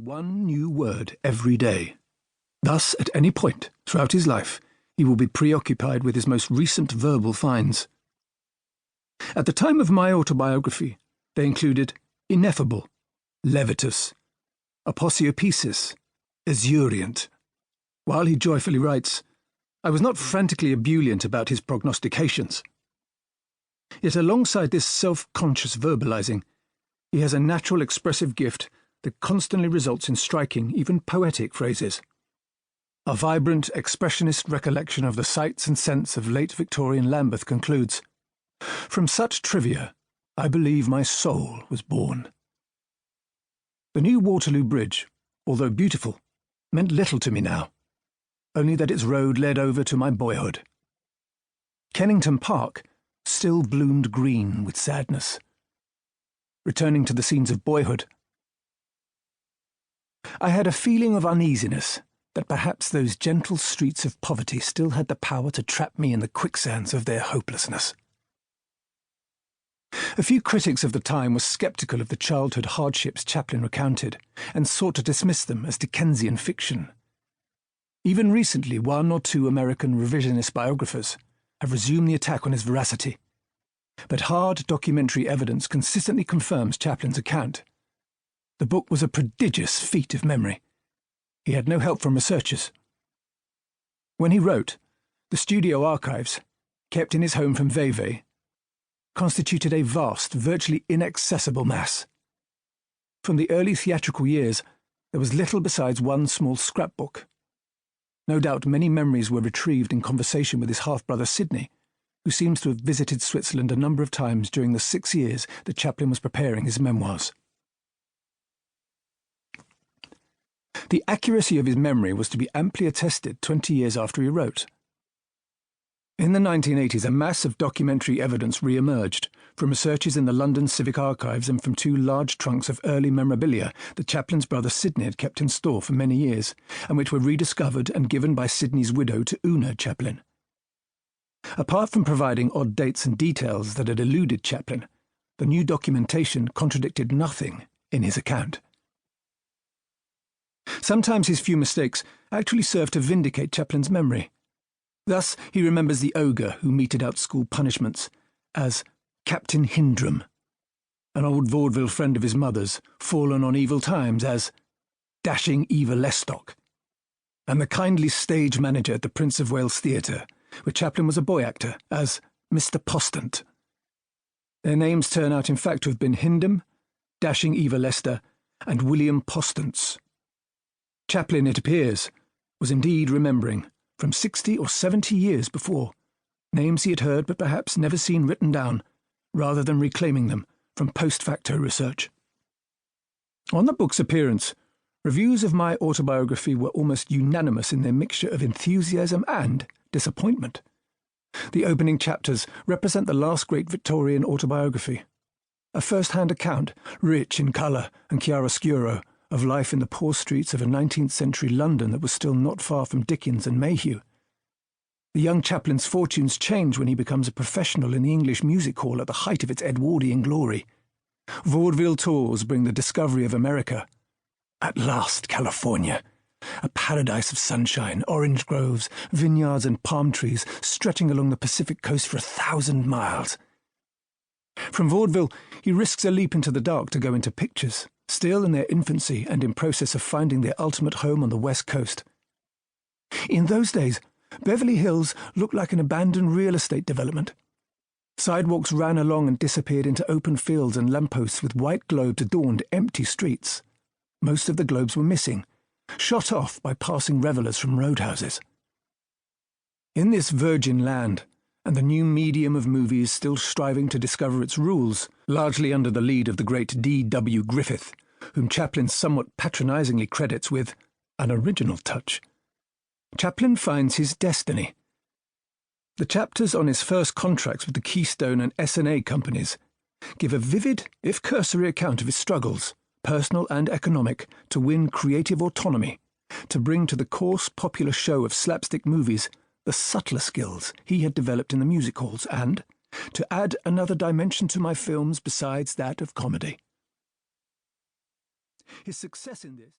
one new word every day. Thus, at any point throughout his life, he will be preoccupied with his most recent verbal finds. At the time of my autobiography, they included ineffable, levitus, aposiopesis, esurient. While he joyfully writes, I was not frantically ebullient about his prognostications. Yet alongside this self-conscious verbalizing, he has a natural expressive gift that constantly results in striking, even poetic phrases. A vibrant, expressionist recollection of the sights and scents of late Victorian Lambeth concludes, From such trivia, I believe my soul was born. The new Waterloo Bridge, although beautiful, meant little to me now, only that its road led over to my boyhood. Kennington Park still bloomed green with sadness. Returning to the scenes of boyhood, I had a feeling of uneasiness that perhaps those gentle streets of poverty still had the power to trap me in the quicksands of their hopelessness. A few critics of the time were sceptical of the childhood hardships Chaplin recounted and sought to dismiss them as Dickensian fiction. Even recently, one or two American revisionist biographers have resumed the attack on his veracity. But hard documentary evidence consistently confirms Chaplin's account. The book was a prodigious feat of memory. He had no help from researchers. When he wrote, the studio archives, kept in his home from Vevey, constituted a vast, virtually inaccessible mass. From the early theatrical years, there was little besides one small scrapbook. No doubt many memories were retrieved in conversation with his half-brother Sidney, who seems to have visited Switzerland a number of times during the 6 years that Chaplin was preparing his memoirs. The accuracy of his memory was to be amply attested 20 years after he wrote. In the 1980s, a mass of documentary evidence re-emerged from researches in the London Civic Archives and from 2 large trunks of early memorabilia that Chaplin's brother Sidney had kept in store for many years, and which were rediscovered and given by Sidney's widow to Una Chaplin. Apart from providing odd dates and details that had eluded Chaplin, the new documentation contradicted nothing in his account. Sometimes his few mistakes actually served to vindicate Chaplin's memory. Thus, he remembers the ogre who meted out school punishments as Captain Hindrum, an old vaudeville friend of his mother's, fallen on evil times as Dashing Eva Lestock, and the kindly stage manager at the Prince of Wales Theatre, where Chaplin was a boy actor, as Mr. Postant. Their names turn out in fact to have been Hindum, Dashing Eva Lester, and William Postance. Chaplin, it appears, was indeed remembering, from 60 or 70 years before, names he had heard but perhaps never seen written down, rather than reclaiming them from post-facto research. On the book's appearance, reviews of my autobiography were almost unanimous in their mixture of enthusiasm and disappointment. The opening chapters represent the last great Victorian autobiography, a first-hand account, rich in colour and chiaroscuro, of life in the poor streets of a 19th-century London that was still not far from Dickens and Mayhew. The young Chaplin's fortunes change when he becomes a professional in the English music hall at the height of its Edwardian glory. Vaudeville tours bring the discovery of America. At last, California, a paradise of sunshine, orange groves, vineyards and palm trees stretching along the Pacific coast for 1,000 miles. From vaudeville, he risks a leap into the dark to go into pictures, still in their infancy and in process of finding their ultimate home on the West Coast. In those days, Beverly Hills looked like an abandoned real estate development. Sidewalks ran along and disappeared into open fields and lampposts with white globes adorned empty streets. Most of the globes were missing, shot off by passing revellers from roadhouses. In this virgin land, and the new medium of movies still striving to discover its rules, largely under the lead of the great D.W. Griffith, whom Chaplin somewhat patronisingly credits with an original touch, Chaplin finds his destiny. The chapters on his first contracts with the Keystone and S&A companies give a vivid, if cursory, account of his struggles, personal and economic, to win creative autonomy, to bring to the coarse popular show of slapstick movies the subtler skills he had developed in the music halls, and to add another dimension to my films besides that of comedy. His success in this